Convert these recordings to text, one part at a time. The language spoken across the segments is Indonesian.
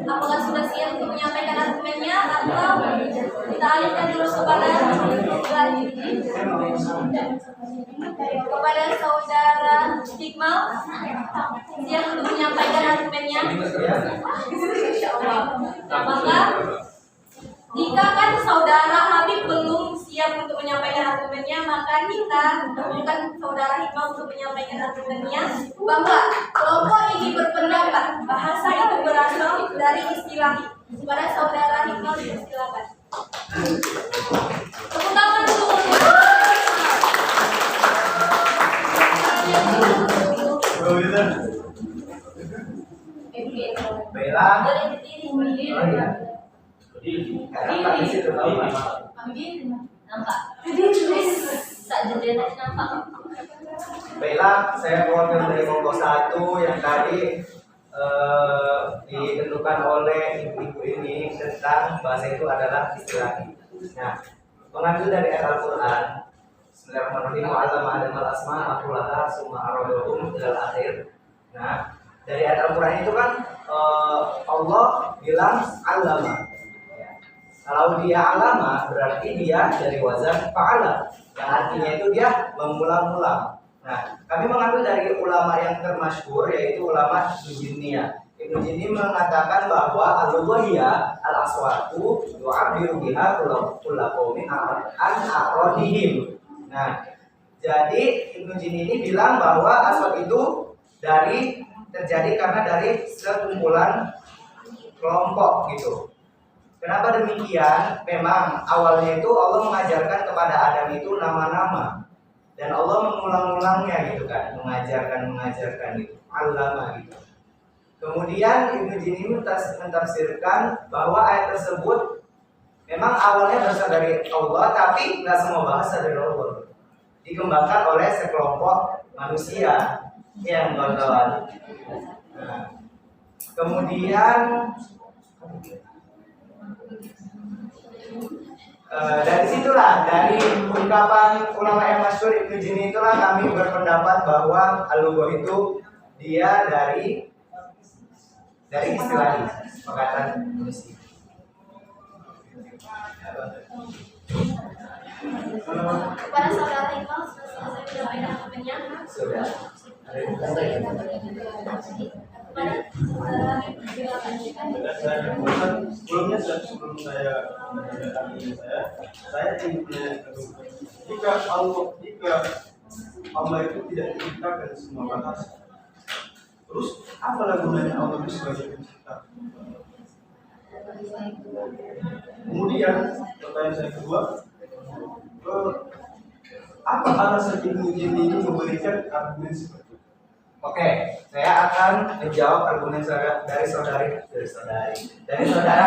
Apakah sudah siap untuk menyampaikan argumennya atau kita alihkan dulu kepada saudara Iqmal, siap untuk menyampaikan argumennya? Maka jika kan saudara Habib belum siap untuk menyampaikan argumennya, maka kita dahulukan saudara Iqmal untuk menyampaikan argumennya bahwa kelompok ini berpendapat bahasa itu berasal dari istilah. Kepada saudara Iqmal silakan. Tepuk tangan dulu. Baiklah, saya mewakili dari kelompok 1 yang tadi ditentukan oleh ibu-ibu ini tentang bahasa itu adalah istilah. Nah, mengambil dari ayat Al-Quran, Bismillahirrahmanirrahim, Wa'allama Adam al-asma aqulaha summa aradahum ilal akhir. Nah, dari ayat Al-Quran itu kan Allah bilang alama. Kalau dia alama berarti dia dari wazan fa'ala, yang artinya itu dia mengulang-ulang. Nah, kami mengambil dari ulama yang termasyhur yaitu ulama Ibnu Jinniyah. Ibnu Jinni mengatakan bahwa al-lughiyah al-aswatu yu'abbiru biha kullu qaumin an a'radihim. Nah, jadi Ibnu Jinni ini bilang bahwa aswat itu terjadi karena dari sekumpulan kelompok gitu. Kenapa demikian? Memang awalnya itu Allah mengajarkan kepada Adam itu nama-nama dan Allah mengulang-ulangnya gitu kan, mengajarkan gitu, allama gitu. Kemudian Ibnu Jinni mentafsirkan bahwa ayat tersebut memang awalnya berasal dari Allah, tapi nggak semua bahasa dari Allah, dikembangkan oleh sekelompok manusia yang kawan-kawan. Nah, kemudian dari situlah, dari ungkapan ulama yang masyhur Ibnu Jinni itulah kami berpendapat bahwa al-lughah itu dia dari istilah perkataan manusia. Kepada saudara Iqmal, sudah selesai menyampaikan argumennya? Sudah. Sebelumnya sebelum saya ingin jika Allah itu tidak diciptakan semua bahasa, terus apalah gunanya Allah itu sebagai pencipta? Kemudian pertanyaan saya kedua, apa alasan Ibnu Jinni ini memberikan argumen seperti itu? Oke, saya akan menjawab argumen dari saudara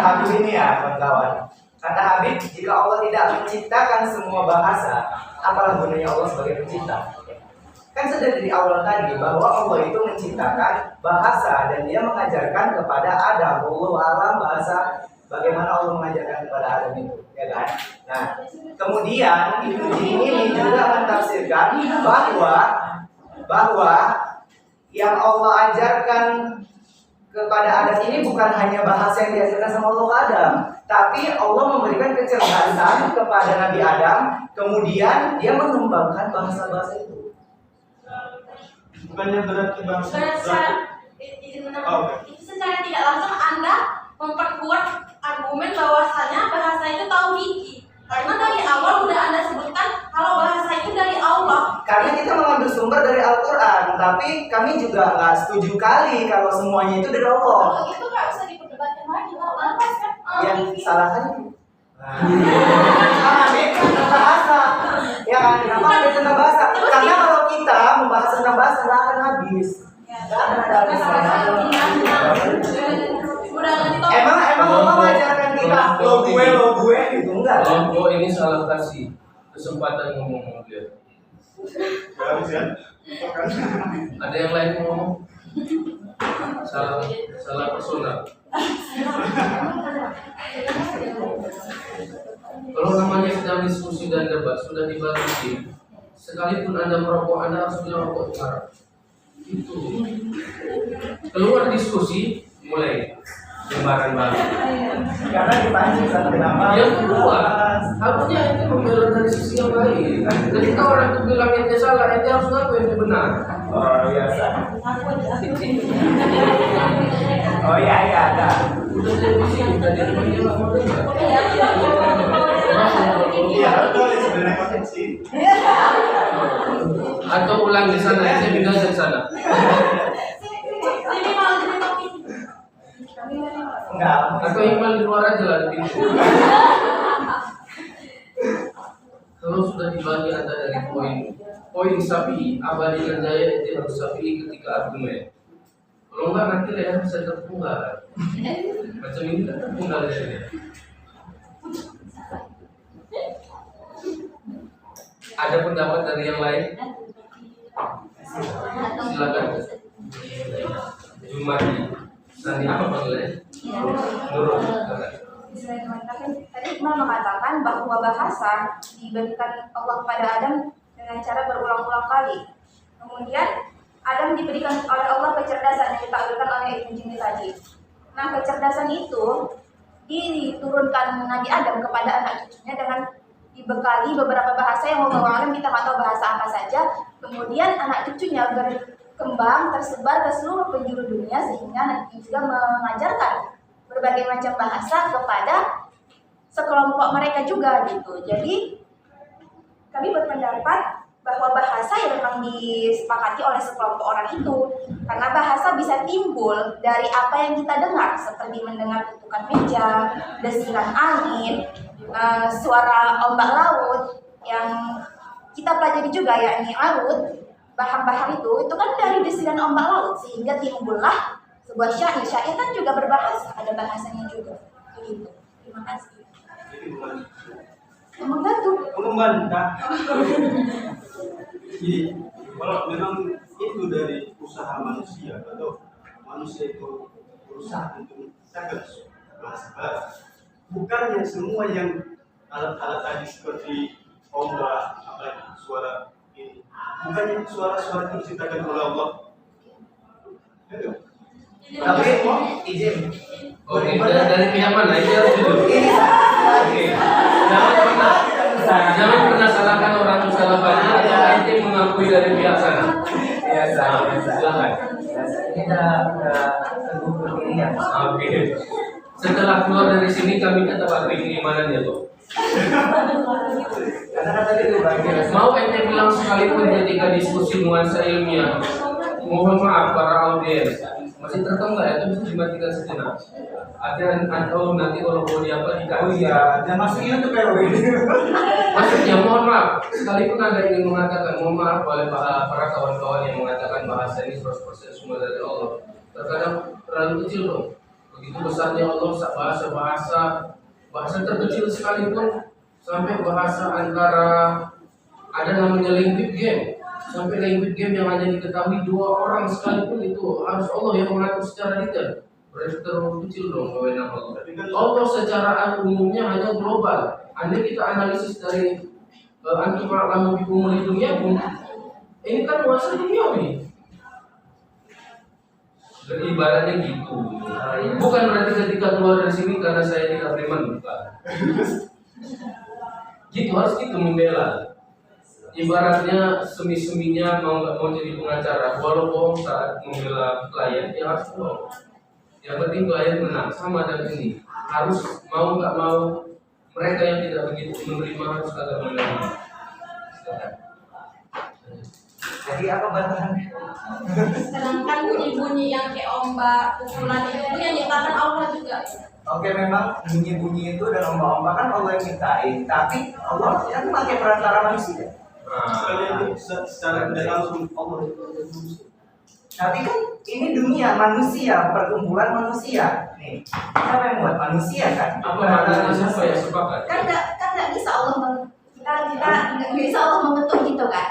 Habib ini ya, kawan-kawan. Kata Habib, jika Allah tidak menciptakan semua bahasa, apalah gunanya Allah sebagai pencipta? Kan sudah dari awal tadi bahwa Allah itu menciptakan bahasa dan dia mengajarkan kepada Adam. Allah alam bahasa, bagaimana Allah mengajarkan kepada Adam itu, ya kan? Nah, kemudian Ibnu Jinni ini juga mentafsirkan bahwa yang Allah ajarkan kepada Adam ini bukan hanya bahasa yang diajarkan sama Allah ke Adam, tapi Allah memberikan kecerdasan kepada Nabi Adam, kemudian dia mengembangkan bahasa-bahasa itu. Bukannya berarti bangsa itu secara tidak langsung Anda memperkuat argumen bahwasanya bahasa itu tauhidi. Karena dari awal udah Anda sebutkan kalau bahasa itu dari Allah. Karena kita mengambil sumber dari Al-Quran, tapi kami juga nggak setuju kali kalau semuanya itu dari Allah. Kalau itu nggak bisa diperdebatkan lagi. Kalau Anda kan Yang salah kan itu. Tentang bahasa, ya kan? Kenapa ada tentang bahasa? Karena kalau kita membahas tentang bahasa nggak akan habis. Nggak akan ada habisnya. Emang Allah mengajarkan kita lo gue gitu enggak? Kelompok ini salah kasih kesempatan ngomong dia. Ada yang lain ngomong? Salah personal. Kalau namanya sedang diskusi dan debat sudah dibatasi, sekalipun Anda merokok, Anda harus bilang rokok itu haram. Itu keluar diskusi, mulai lembaran baru. Karena dipancing sama kenapa? Yang kedua, harusnya itu membela dari sisi yang baik. Ketika orang itu bilang ente salah, ente harus ngaku ente benar. Oh biasa. Aku aja. Oh iya ada. Udah televisi kita dari mana mau dengar. Iya, betul sebenarnya potensi. Atau ulang di sana, ente pindah dari sana. Sini mau jadi kopi. Enggak. Atau email di luar aja lah di pintu. Kalau sudah dibagi antara dari poin sapi abadi dan jaya itu harus sapi ketika argumen. Kalau enggak nanti leher bisa terpunggal. Macam ini kan terpunggal lehernya. Ada pendapat dari yang lain? Silakan. Jumadi. Sandi apa panggilnya? Nurul. Tadi Iqbal mengatakan bahwa bahasa diberikan Allah kepada Adam dengan cara berulang-ulang kali. Kemudian Adam diberikan oleh Allah kecerdasan yang ditakwilkan oleh Ibnu Jini tadi. Nah, kecerdasan itu diturunkan Nabi Adam kepada anak cucunya dengan dibekali beberapa bahasa yang wallahu alam kita nggak tahu bahasa apa saja. Kemudian anak cucunya berkembang tersebar ke seluruh penjuru dunia sehingga nanti juga mengajarkan berbagai macam bahasa kepada sekelompok mereka juga gitu. Jadi kami berpendapat bahwa bahasa yang memang disepakati oleh sekelompok orang itu, karena bahasa bisa timbul dari apa yang kita dengar, seperti mendengar tutukan meja, desiran angin, suara ombak laut yang kita pelajari juga, yakni laut, bahang-bahang itu kan dari desiran ombak laut, sehingga timbullah sebuah syair. Syair kan juga berbahasa, ada bahasanya juga. Begitu. Terima kasih. Membantu. Membantah. Jadi kalau memang itu dari usaha manusia atau manusia itu berusaha untuk mencapai bahasa, bukannya semua yang alat-alat tadi seperti ombak, apalagi suara ini, bukannya suara-suara itu diciptakan oleh Allah. Itu. Tapi izin. Oke, dari pihak mana? Ini harus dulu. Ini Oke. Jangan pernah salahkan orang yang salah banyak atau ente mengakui dari pihak sana. biasa. Silakan. Ini udah teguh berdiri ya. Oke. Setelah keluar dari sini kami tetap akui keimanannya tuh. Karena kan tadi itu bagian. Mau ente bilang sekalipun ketika diskusi nuansa ilmiah, mohon maaf para audiens, masih terkenal ya, itu bisa dimatikan sejenak. Ada atau nanti kalau mau diapa dikasih. Dan masuk YouTube ya ini. Maksudnya mohon maaf, sekalipun Anda ingin mengatakan mohon maaf oleh para kawan-kawan yang mengatakan bahasa ini 100% semua dari Allah, terkadang terlalu kecil dong. Begitu besarnya Allah, bahasa terkecil sekalipun sampai bahasa antara ada namanya language game, sampai language game yang hanya diketahui 2 orang sekalipun itu harus Allah yang mengatur secara detail. Berarti terlalu kecil dong wewenang Allah. Allah secara umumnya hanya global. Andai kita analisis dari antum a'lamu bikum di dunia pun, ini kan nuansa duniawi. Dan ibaratnya gitu. Bukan berarti ketika keluar dari sini karena saya tidak beriman, bukan. Gitu harus gitu membela. Ibaratnya semi-seminya mau nggak mau jadi pengacara, walau bohong saat membela klien, ya harus bohong. Yang penting klien menang, sama dan ini harus mau nggak mau mereka yang tidak begitu menerima harus agak menerima. Jadi apa bantahannya? Sedangkan bunyi-bunyi yang kayak ombak, pukulan itu yang nyiptakan Allah juga. Oke, memang bunyi-bunyi itu dan ombak-ombak kan Allah yang ciptain, tapi Allah yang pakai perantara manusia. Sekalian itu secara tidak langsung Allah itu. Tapi kan ini dunia manusia, perkumpulan manusia. Nih, siapa yang buat manusia kan? Apa maknanya siapa yang sepakat? Kan nggak bisa Allah kita nggak bisa Allah mengetuk gitu kan.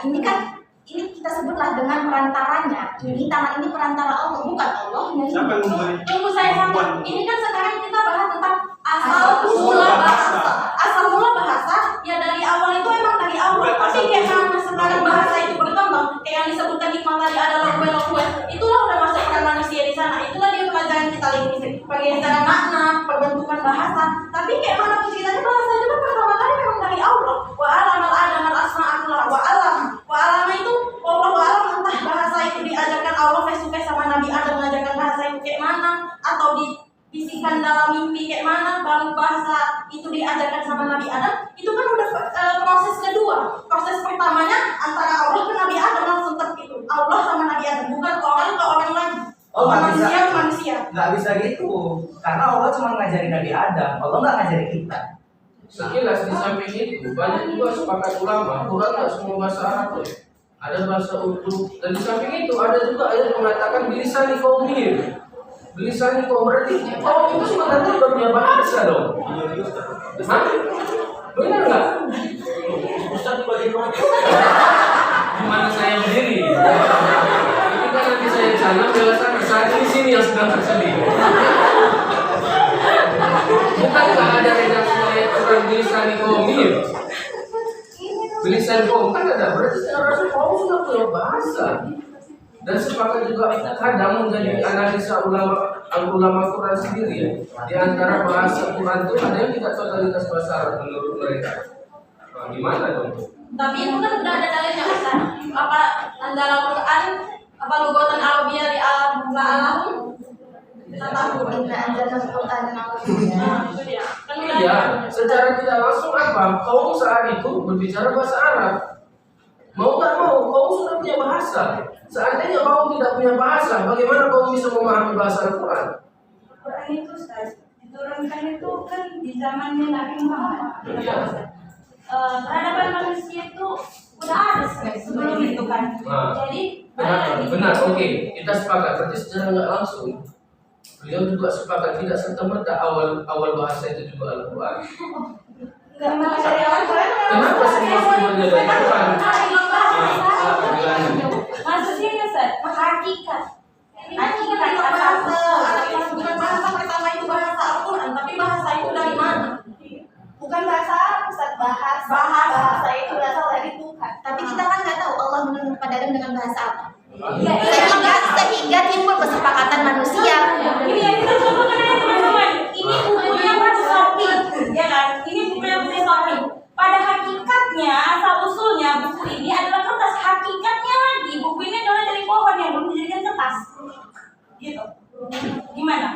Ini kita sebutlah dengan perantaranya. Ini tangan ini perantara Allah, bukan Allah. Siapa yang memberi? Tunggu saya sampai. Ini kan sekarang kita bahas tentang asal mula bahasa. Asal mula bahasa ya dari awal itu emang dari awal. Tapi kayak mana sekarang bahasa itu berkembang berkembang. Kayak yang disebutkan hikmah tadi adalah kue. Itulah udah masuk peran manusia di sana. Itulah dia pelajaran kita linguistik. Bagaimana makna, perbentukan bahasa. Tapi kayak mana pun ceritanya bahasa itu kan pertama kali memang dari Allah. Wa alamal adamal asma'ullah wa alam. Wa alama itu Allah wa alam, entah bahasa itu diajarkan Allah face to face sama Nabi Adam mengajarkan bahasa itu kayak mana, atau dibisikkan dalam mimpi kayak mana, baru bahasa itu diajarkan sama Nabi Adam. Itu kan udah proses kedua. Proses pertamanya antara Allah ke Nabi Adam langsung itu. Allah sama Nabi Adam, bukan orang ke orang lain. Oh, nggak bisa. Manusia ke manusia. Nggak bisa gitu, karena Allah cuma ngajarin Nabi Adam, Allah nggak ngajarin kita. Sekilas di samping itu banyak juga sepakat ulama, Quran nggak semua bahasa Arab loh. Ada bahasa Urdu, dan di samping itu ada juga ayat mengatakan bilisani qaumihim. Bilisani qaum, berarti kaum itu sebenarnya udah punya bahasa dong. Hah? Benar nggak? Ustaz bagaimana? Gimana saya berdiri? Ketika nanti saya di sana, belasan saat di sini yang sedang tersedia. Bukankah ada redaksi ayat Quran bilisani qaumihim? Bilisan kaum kan ada, berarti saya rasa kaum sudah punya bahasa. Dan sepakat juga kadang menjadi analisa ulama Quran sendiri ya. Di antara bahasa Quran itu ada yang tidak totalitas bahasa Arab menurut mereka. Nah, gimana dong? Tapi itu kan udah ada dalilnya kan? Apa dalam Quran apa lugatan Arabiyah di al-Alahum? Kita tahu. Inna anzalna al-Qur'ana Nah, itu dia. Kan udah Iya, ada. secara tidak langsung apa? Kaum saat itu berbicara bahasa Arab. Mau tak mau, kaum sudah punya bahasa. Seandainya kaum tidak punya bahasa, bagaimana kaum bisa memahami bahasa Al-Quran? Quran itu Ustaz, diturunkan itu kan di zamannya Nabi Muhammad. Iya. Peradaban manusia itu udah ada sebelum itu kan. Nah, Jadi benar, oke. Kita sepakat, berarti secara nggak langsung beliau juga sepakat tidak serta-merta awal bahasa itu juga Al-Quran. enggak malah dari Al-Quran. Kenapa semua sumbernya dari Quran? Maksudnya Ustaz, hakikat. Hakikat bukan bahasa pertama itu bahasa Al-Quran, tapi bahasa itu dari mana? Bukan bahasa Arab, Ustaz, bahasa itu berasal dari Tuhan. Tapi kita kan nggak tahu Allah menurunkan pada Adam dengan bahasa apa. Iya, Sehingga timbul kesepakatan manusia. Ini yang kita coba kenal teman-teman. Ini bukunya Filosofi, ya kan? Ini bukunya Filosofi. Pada hakikatnya, asal usulnya buku ini adalah kertas. Hakikatnya lagi, buku ini adalah dari pohon yang belum dijadikan kertas. Gitu. Gimana?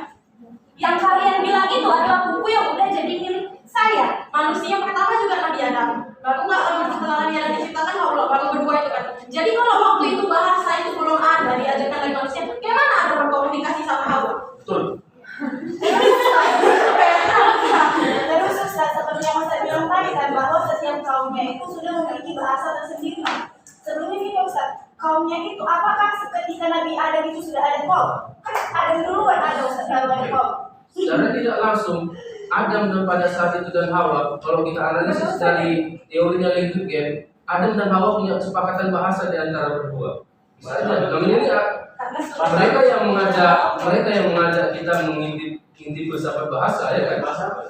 Yang kalian bilang itu adalah buku yang udah jadi milik saya. Manusia pertama juga Nabi Adam. Baru nggak setelah Nabi Adam diciptakan Allah, baru berdua itu kan. Jadi kalau waktu itu bahasa itu belum ada diajarkan dari manusia, gimana ada berkomunikasi sama Hawa? Betul. Terus Ustaz, seperti yang Ustaz bilang tadi kan, bahwa setiap kaumnya itu sudah memiliki bahasa tersendiri. Sebelumnya gini Ustaz, kaumnya itu apakah ketika Nabi Adam itu sudah ada kaum? Kan ada duluan ada Ustaz, baru ada kaum. Secara tidak langsung, Adam dan pada saat itu dan Hawa, kalau kita analisis dari teorinya Linguistic Game, Adam dan Hawa punya kesepakatan bahasa di antara berdua. Saja, namun ini mereka yang mengajak kita mengintip filsafat bahasa, ya kan? Bahasa apa?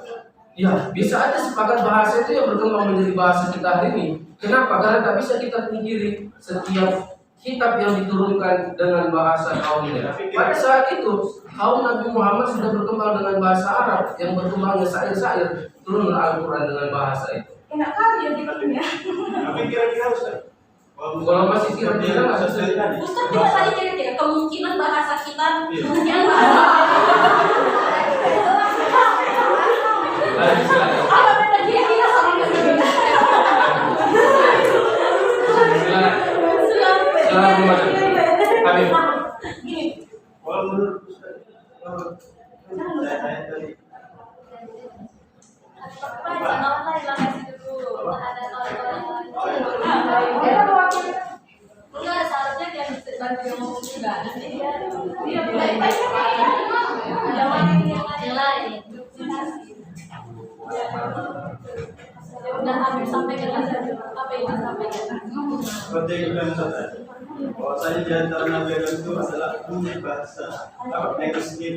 Ya, bisa aja sepakat bahasa itu yang berkembang menjadi bahasa kita hari ini. Kenapa? Karena tak bisa kita pungkiri setiap kitab yang diturunkan dengan bahasa kaumnya. Pada saat itu, kaum Nabi Muhammad sudah berkembang dengan bahasa Arab yang berkembangnya syair-syair, turun Al-Quran dengan bahasa itu. Enak kali ya dipakai. Tapi kira-kira Ustaz, Kalau masih kira-kira nggak bisa. Ustaz kita tadi kira-kira kemungkinan bahasa kita, Iya. kemungkinan bahasa Lanjut, silakan. apa beda kira-kira sama Silakan. Silakan. Silakan, Mas. Habib. Gini, kalau menurut Ustaz, saya tadi Pak, jangan lari kasih dulu. Ada enggak, seharusnya dia bisa bantu yang ngomong juga. Nanti dia yang lain. Ya udah habis sampaikan aja apa yang Mas sampaikan. seperti yang kita Ustaz, bahwasanya di antara Nabi Adam itu adalah punya bahasa, linguistik.